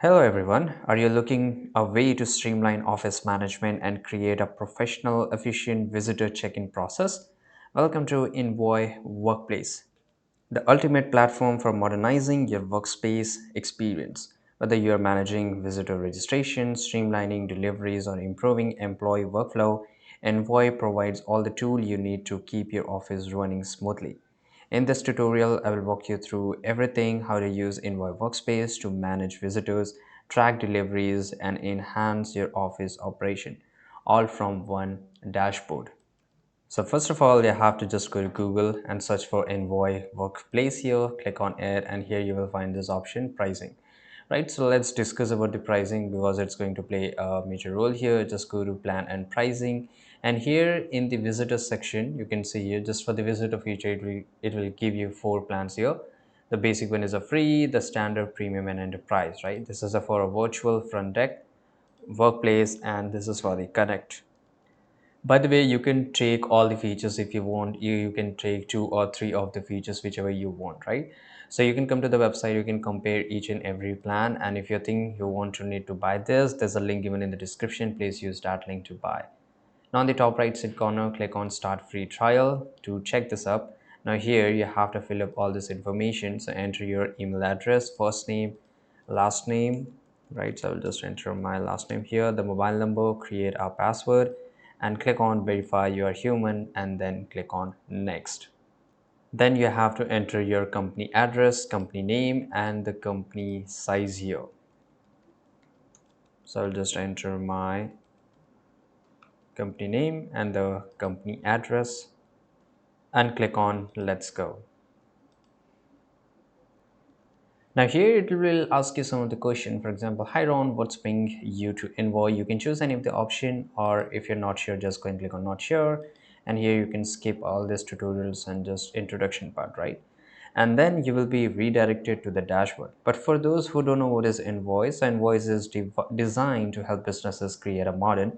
Hello everyone. Are you looking a way to streamline office management and create a professional, efficient visitor check-in process? Welcome to Envoy Workplace, the ultimate platform for modernizing your workspace experience. Whether you're managing visitor registration, streamlining deliveries, or improving employee workflow, Envoy provides all the tools you need to keep your office running smoothly. In this tutorial, I will walk you through everything how to use Envoy Workspace to manage visitors, track deliveries, and enhance your office operation, all from one dashboard. So first of all, you have to just go to Google and search for Envoy Workplace here, click on it, and here you will find this option pricing. Right, so let's discuss about the pricing because it's going to play a major role here. Just go to plan and pricing, and here in the visitor section, you can see here just for the visitor feature, it will give you four plans here. The basic one is a free, the standard, premium, and enterprise. Right, this is a for a virtual front deck, workplace, and this is for the connect. By the way, you can take all the features if you want. You can take two or three of the features, whichever you want, right? So you can come to the website, you can compare each and every plan. And if you think you want to need to buy this, there's a link given in the description. Please use that link to buy. Now on the top right side corner, click on start free trial to check this up. Now here you have to fill up all this information. So enter your email address, first name, last name, right? So I'll just enter my last name here, the mobile number, create a password, and click on verify you are human, and then click on next. Then you have to enter your company address, company name, and the company size here. So I'll just enter my company name and the company address and click on let's go. Now here it will ask you some of the question. For example, hi Ron, what's bring you to Envoy? You can choose any of the option, or if you're not sure, just go and click on not sure. And here you can skip all these tutorials and just introduction part, right? And then you will be redirected to the dashboard. But for those who don't know what is Invoice, Invoice is designed to help businesses create a modern,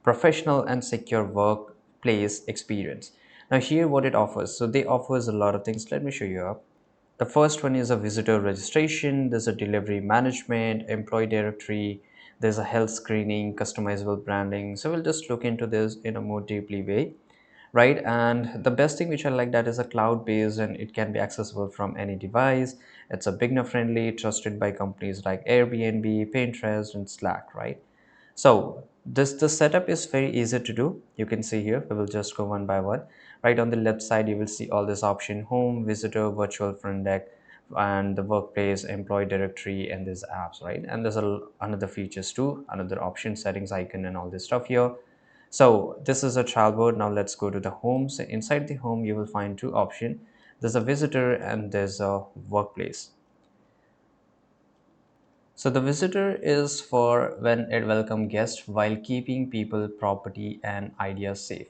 professional, and secure workplace experience. Now here what it offers. So they offers a lot of things. Let me show you up. The first one is a visitor registration, there's a delivery management, employee directory, there's a health screening, customizable branding. So we'll just look into this in a more deeply way, right? And the best thing which I like that is a cloud based and it can be accessible from any device. It's a beginner friendly, trusted by companies like Airbnb, Pinterest, and Slack, right? So the setup is very easy to do. You can see here, we will just go one by one. Right on the left side, you will see all this option: home, visitor, virtual front deck, and the workplace, employee directory, and these apps, right? And there's another features too, another option, settings icon, and all this stuff here. So this is a trial board. Now let's go to the home. So inside the home, you will find two options. There's a visitor and there's a workplace. So the visitor is for when it welcome guests while keeping people, property, and ideas safe.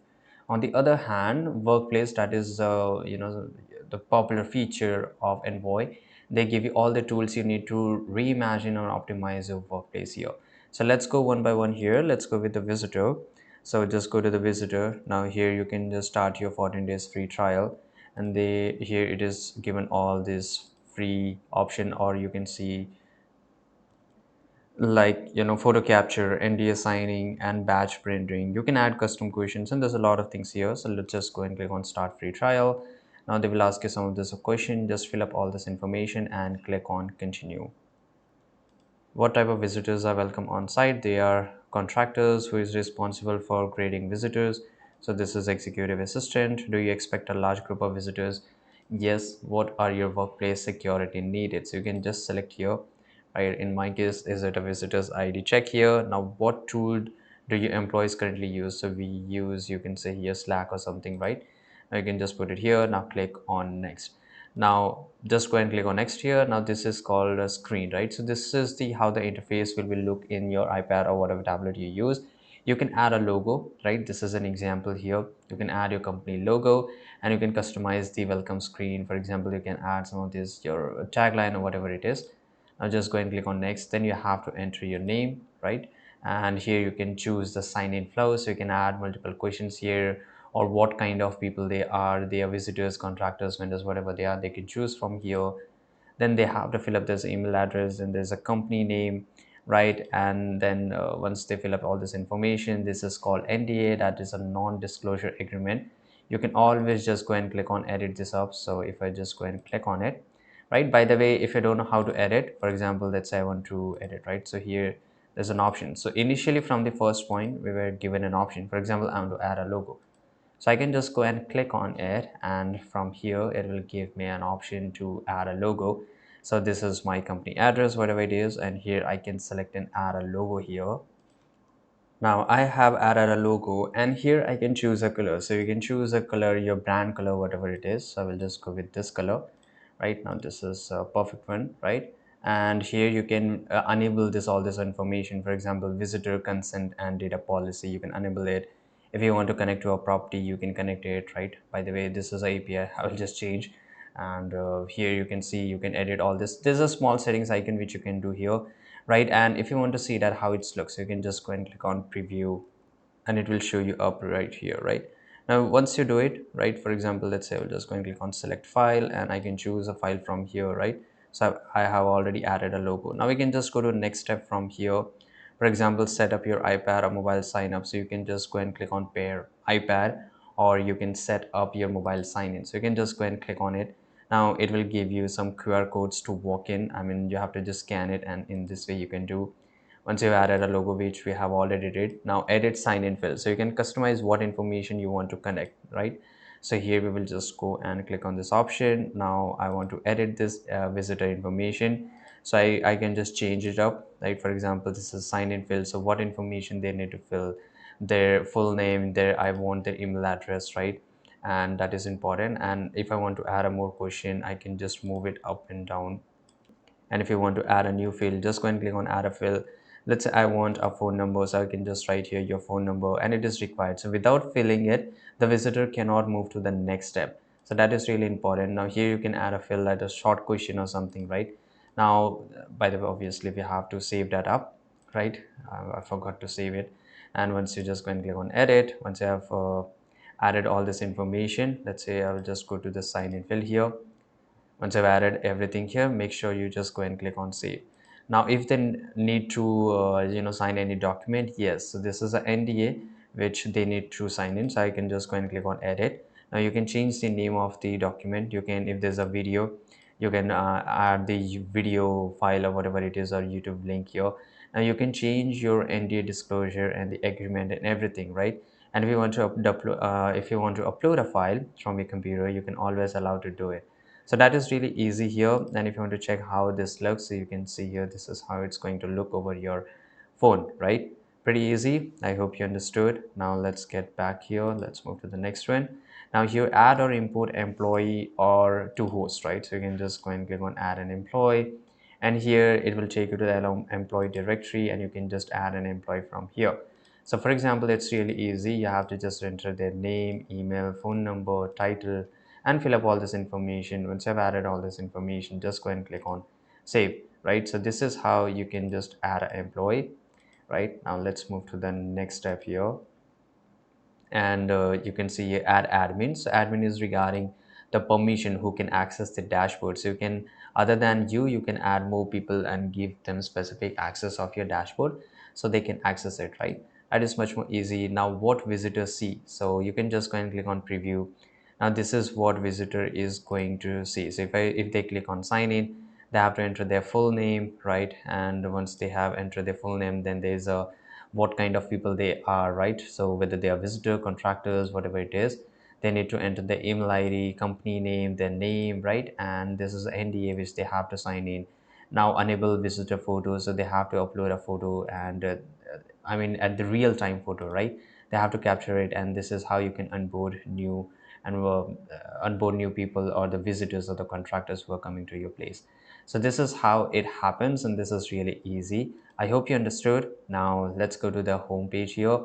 On the other hand, workplace, that is the popular feature of Envoy. They give you all the tools you need to reimagine or optimize your workplace here. So let's go one by one here. Let's go with the visitor. So just go to the visitor. Now here you can just start your 14 days free trial, and they here it is given all this free option, or you can see like photo capture, NDA signing, and badge printing. You can add custom questions, and there's a lot of things here. So let's just go and click on start free trial. Now they will ask you some of this question. Just fill up all this information and click on continue. What type of visitors are welcome on site? They are contractors. Who is responsible for grading visitors? So this is executive assistant. Do you expect a large group of visitors? Yes. What are your workplace security needed? So you can just select here, right? In my case, is it a visitor's ID check here? Now what tool do your employees currently use? So we use, you can say here, Slack or something, right? Now you can just put it here. Now click on next. Now just go and click on next here. Now this is called a screen, right? So this is the how the interface will be look in your iPad or whatever tablet you use. You can add a logo, right? This is an example here. You can add your company logo, and you can customize the welcome screen. For example, you can add some of this your tagline or whatever it is. Now just go and click on next. Then you have to enter your name, right? And here you can choose the sign in flow, so you can add multiple questions here, or what kind of people they are. They are visitors, contractors, vendors, whatever they are, they can choose from here. then they have to fill up this email address, and there's a company name, right? And then once they fill up all this information, this is called NDA, that is a non-disclosure agreement. You can always just go and click on edit this up. So if I just go and click on it, right? By the way, if I don't know how to edit, for example, let's say I want to edit, right? So here there's an option. So initially from the first point we were given an option. For example, I want to add a logo, so I can just go and click on it, and from here it will give me an option to add a logo. So this is my company address, whatever it is, and here I can select and add a logo here. Now I have added a logo, and here I can choose a color. So you can choose a color, your brand color, whatever it is. So I will just go with this color. Right now this is a perfect one, right? And here you can enable this all this information. For example, visitor consent and data policy, you can enable it. If you want to connect to a property, you can connect it, right? By the way, this is a API. I will just change, and here you can see you can edit all this. There's a small settings icon which you can do here, right? And if you want to see that how it looks, you can just go and click on preview, and it will show you up right here, right? Now once you do it, right, for example, let's say I'll just go and click on select file, and I can choose a file from here, right? So I have already added a logo. Now we can just go to the next step from here. For example, set up your iPad or mobile sign up. So you can just go and click on pair iPad, or you can set up your mobile sign in. So you can just go and click on it. Now it will give you some QR codes to walk in. I mean, you have to just scan it, and in this way you can do. Once you've added a logo, which we have already did, now edit sign in field. So you can customize what information you want to connect, right? So here we will just go and click on this option. Now I want to edit this visitor information. So I can just change it up, right? For example, this is sign in field. So what information they need to fill, their full name, their, I want their email address, right? And that is important. And if I want to add a more question, I can just move it up and down. And if you want to add a new field, just go and click on add a field. Let's say I want a phone number, so I can just write here your phone number, and it is required. So without filling it, the visitor cannot move to the next step. So that is really important. Now here you can add a field like a short question or something, right? Now by the way, obviously we have to save that up, right? I forgot to save it. And once you just go and click on edit, once you have added all this information, let's say I will just go to the sign in field here. Once I've added everything here, make sure you just go and click on save. Now if they need to sign any document, yes, so this is an NDA which they need to sign in. So I can just go and click on edit. Now you can change the name of the document. You can, if there's a video, you can add the video file or whatever it is, or YouTube link here. Now you can change your NDA disclosure and the agreement and everything, right? And if you want to if you want to upload a file from your computer, you can always allow to do it. So that is really easy here. And if you want to check how this looks, so you can see here, this is how it's going to look over your phone, right? Pretty easy. I hope you understood. Now let's get back here. Let's move to the next one. Now here, add or import employee or to host, right? So you can just go and click on add an employee, and here it will take you to the employee directory, and you can just add an employee from here. So for example, it's really easy. You have to just enter their name, email, phone number, title, and fill up all this information. Once I've added all this information, just go and click on save, right? So this is how you can just add an employee, right? Now let's move to the next step here. And you can see add admin. So admin is regarding the permission who can access the dashboard. So you can, other than you can add more people and give them specific access of your dashboard, so they can access it, right? That is much more easy. Now what visitors see, so you can just go and click on preview. Now this is what visitor is going to see. So if they click on sign in, they have to enter their full name, right? And once they have entered their full name, then there's a what kind of people they are, right? So whether they are visitor, contractors, whatever it is, they need to enter the email ID, company name, their name, right? And this is NDA which they have to sign in. Now enable visitor photos, so they have to upload a photo, and I mean at the real time photo, right? They have to capture it, and this is how you can onboard new and onboard new people, or the visitors or the contractors who are coming to your place. So this is how it happens, and this is really easy. I hope you understood. Now let's go to the home page here.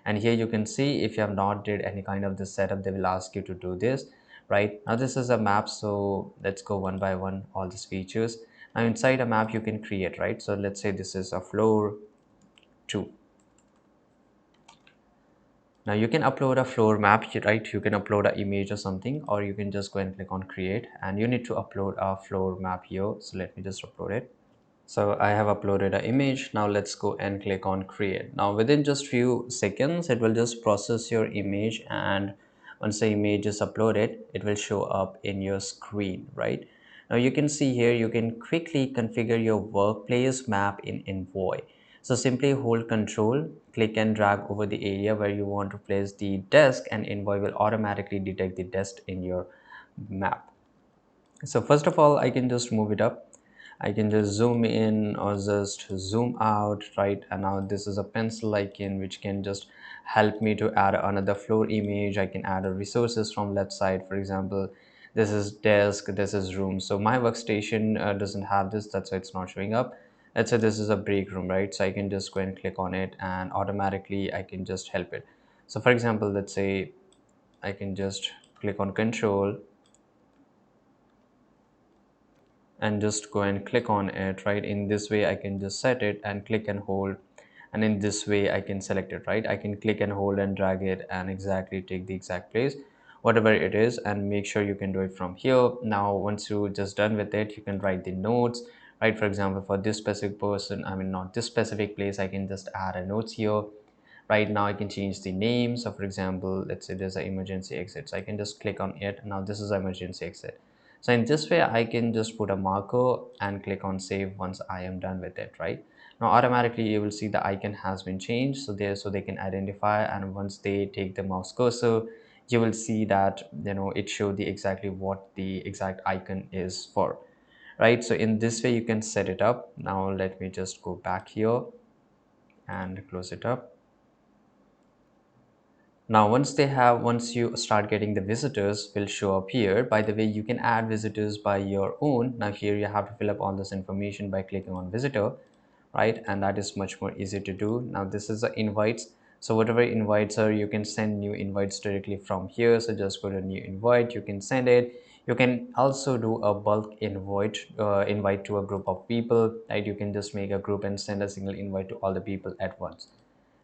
And here you can see, if you have not did any kind of this setup, they will ask you to do this. Right now this is a map, so let's go one by one all these features. Now inside a map you can create, right? So let's say this is a floor 2. Now you can upload a floor map, right? You can upload an image or something, or you can just go and click on create, and you need to upload a floor map here. So let me just upload it. So I have uploaded an image. Now let's go and click on create. Now within just few seconds, it will just process your image, and once the image is uploaded, it will show up in your screen, right? Now you can see here, you can quickly configure your workplace map in Envoy. So simply hold control, click and drag over the area where you want to place the desk, and Envoy will automatically detect the desk in your map. So first of all, I can just move it up. I can just zoom in or just zoom out, right? And now this is a pencil icon which can just help me to add another floor image. I can add a resources from left side. For example, this is desk, this is room. So my workstation doesn't have this, that's why it's not showing up. Let's say this is a break room, right? So I can just go and click on it, and automatically I can just help it. So for example, let's say I can just click on control and just go and click on it, right? In this way I can just set it and click and hold, and in this way I can select it, right? I can click and hold and drag it and exactly take the exact place whatever it is, and make sure you can do it from here. Now once you just done with it, you can write the notes, right? For example, for this specific person, I mean not this specific place, I can just add a notes here. Right now I can change the name. So for example, let's say there's an emergency exit, so I can just click on it. Now this is emergency exit. So in this way I can just put a marker and click on save once I am done with it, right? Now automatically you will see the icon has been changed, so there, so they can identify, and once they take the mouse cursor, you will see that, you know, it show the exactly what the exact icon is for, right? So in this way you can set it up. Now let me just go back here and close it up. Now, once you start getting the visitors will show up here. By the way, you can add visitors by your own. Now here you have to fill up all this information by clicking on visitor, right? And that is much more easy to do. Now this is the invites. So whatever invites are, you can send new invites directly from here. So just go to new invite, you can send it. You can also do a bulk invite to a group of people, right? You can just make a group and send a single invite to all the people at once.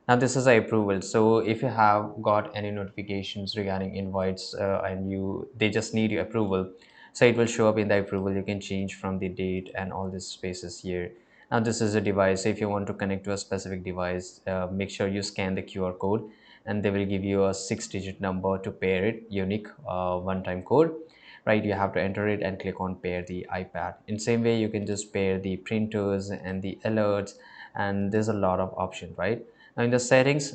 Now this is a approval. So if you have got any notifications regarding invites, and they just need your approval, so it will show up in the approval. You can change from the date and all these spaces here. Now this is a device. If you want to connect to a specific device, make sure you scan the QR code, and they will give you a 6-digit number to pair it, unique one-time code, right? You have to enter it and click on pair the iPad. In same way you can just pair the printers and the alerts, and there's a lot of option, right? Now in the settings,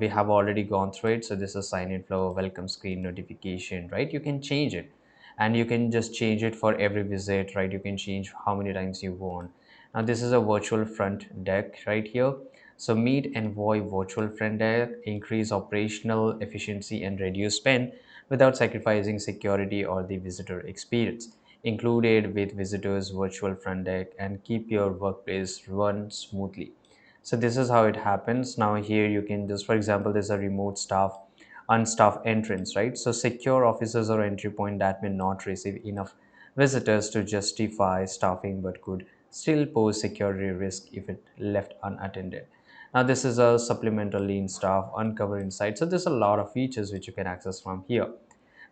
we have already gone through it. So this is sign in flow, welcome screen, notification, right? You can change it, and you can just change it for every visit, right? You can change how many times you want. Now this is a virtual front deck right here. So meet Envoy virtual front deck, increase operational efficiency and reduce spend without sacrificing security or the visitor experience. Included with visitors virtual front deck, and keep your workplace run smoothly. So this is how it happens. Now here you can just, for example, there's a remote staff, unstaffed entrance, right? So secure offices or entry point that may not receive enough visitors to justify staffing, but could still pose security risk if it left unattended. Now this is a supplemental lean staff, uncover insight. So there's a lot of features which you can access from here.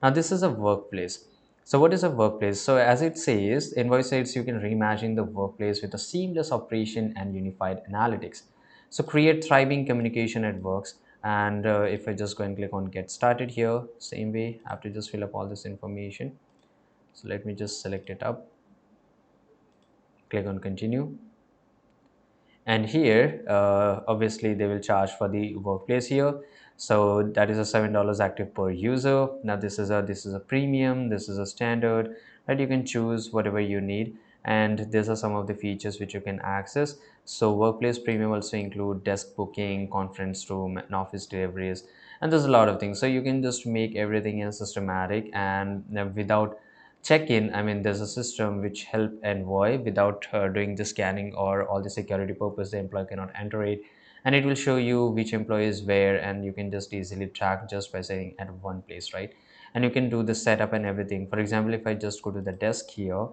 Now, this is a workplace. So, what is a workplace? So, as it says, Envoy says you can reimagine the workplace with a seamless operation and unified analytics. So, create thriving communication at works. And if I just go and click on get started here, same way, I have to just fill up all this information. So, let me just select it up, click on continue. And here obviously they will charge for the workplace here. So that is a $7 active per user. Now this is a premium, this is a standard, right? You can choose whatever you need, and these are some of the features which you can access. So workplace premium also include desk booking, conference room, and office deliveries, and there's a lot of things. So you can just make everything in systematic, and without check-in, I mean there's a system which help Envoy without doing the scanning or all the security purpose, the employee cannot enter it, and it will show you which employee is where, and you can just easily track just by saying at one place, right? And you can do the setup and everything. For example, if I just go to the desk here,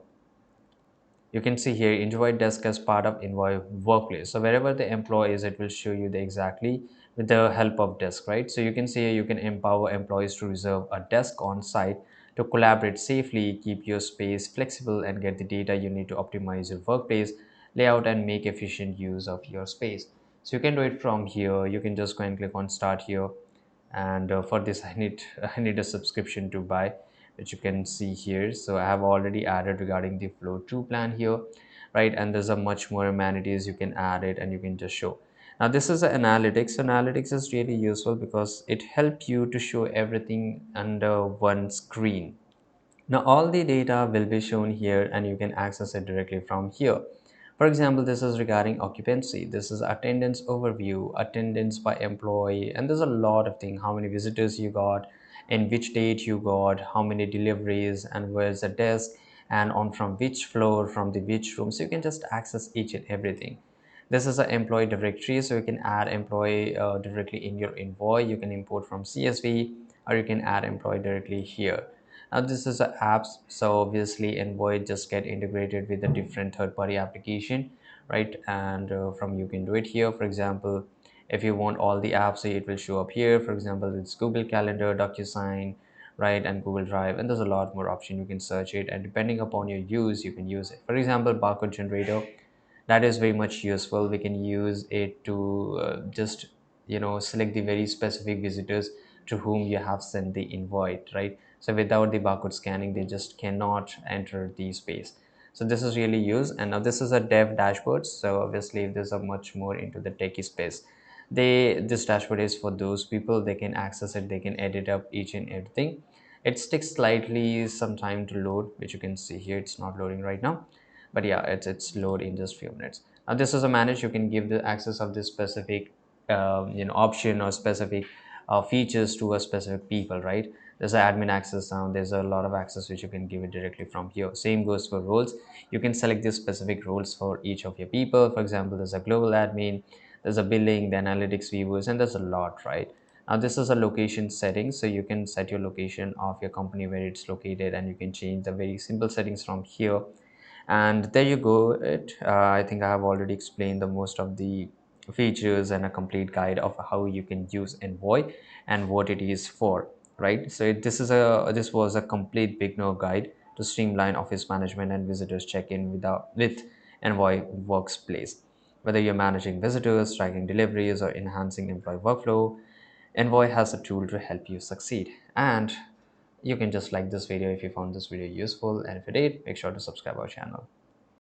You can see here Envoy Desk as part of Envoy Workplace. So wherever the employee is, it will show you the exactly with the help of desk, right? So you can see here you can empower employees to reserve a desk on site to collaborate safely, keep your space flexible, and get the data you need to optimize your workplace layout and make efficient use of your space. So you can do it from here. You can just go and click on start here, and for this I need a subscription to buy, which you can see here. So I have already added regarding the flow 2 plan here, right? And there's a much more amenities you can add it, and you can just show. Now this is analytics is really useful because it helps you to show everything under one screen. Now all the data will be shown here, and you can access it directly from here. For example, this is regarding occupancy. This is attendance overview, attendance by employee, and there's a lot of things. How many visitors you got, in which date you got, how many deliveries, and where's the desk, and on from which floor, from the which room. So you can just access each and everything. This is an employee directory, so you can add employee directly in your Envoy. You can import from CSV, or you can add employee directly here. Now this is a apps, so obviously Envoy just get integrated with a different third-party application, right? And from you can do it here. For example, if you want all the apps, so it will show up here. For example, it's Google Calendar, DocuSign, right, and Google Drive, and there's a lot more option. You can search it, and depending upon your use, you can use it. For example, barcode generator, that is very much useful. We can use it to just select the very specific visitors to whom you have sent the invite, right? So without the barcode scanning, they just cannot enter the space. So this is really used. And now this is a dev dashboard. So obviously if there's a much more into the techie space, this dashboard is for those people. They can access it, they can edit up each and everything. It takes slightly some time to load, which you can see here. It's not loading right now, but yeah, it's load in just few minutes. Now this is a manage. You can give the access of this specific option or specific features to a specific people, right? There's an admin access now. There's a lot of access which you can give it directly from here. Same goes for roles. You can select these specific roles for each of your people. For example, there's a global admin, there's a billing, the analytics viewers, and there's a lot, right? Now this is a location setting, so you can set your location of your company where it's located, and you can change the very simple settings from here. And there you go. I think I have already explained the most of the features and a complete guide of how you can use Envoy and what it is for, right? So this was a complete beginner guide to streamline office management and visitors check-in with Envoy Workplace. Whether you're managing visitors, tracking deliveries, or enhancing employee workflow, Envoy has a tool to help you succeed. And you can just like this video if you found this video useful, and if you did, make sure to subscribe our channel.